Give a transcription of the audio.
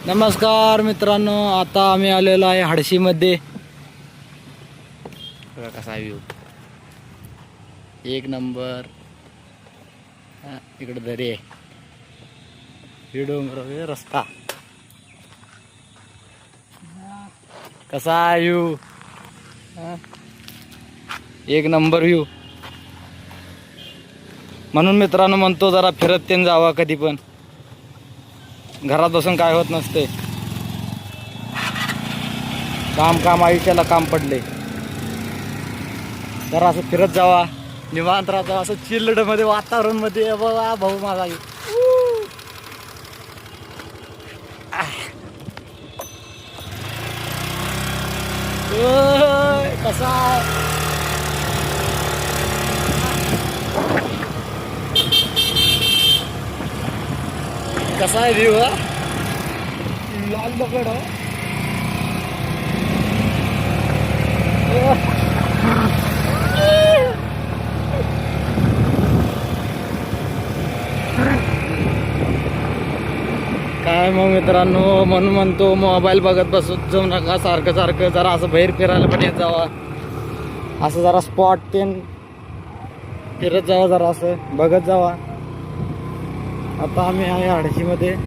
नमस्कार मित्रांनो, आता आम्ही आलेलो आहे हडशीमध्ये. बघा कसा व्ह्यू, एक नंबर. इकडे दरी आहे, ही डोंगर रस्ता. कसा व्ह्यू, एक नंबर व्ह्यू. म्हणून मित्रांनो म्हणतो जरा फिरत तेन जावा कधी पण, घरात बसून काय होत नसते. काम आयुष्याला काम पडले. जरा असं फिरत जावा, निवांत राहा, असं चिल्ड मध्ये वातावरण मध्ये. बघा भाऊ माझा कसा कसा आहे व्ह्यू. लाल दगड काय मग मित्रांनो, म्हणून म्हणतो मोबाईल बघत बसत जाऊ नका सारखं सारखं. जरा असं बाहेर फिरायला पण येत जावा, असं जरा स्पॉट तेन फिरत जावा, जरा असं बघत जावा. आता आम्ही आहे हडशीमध्ये.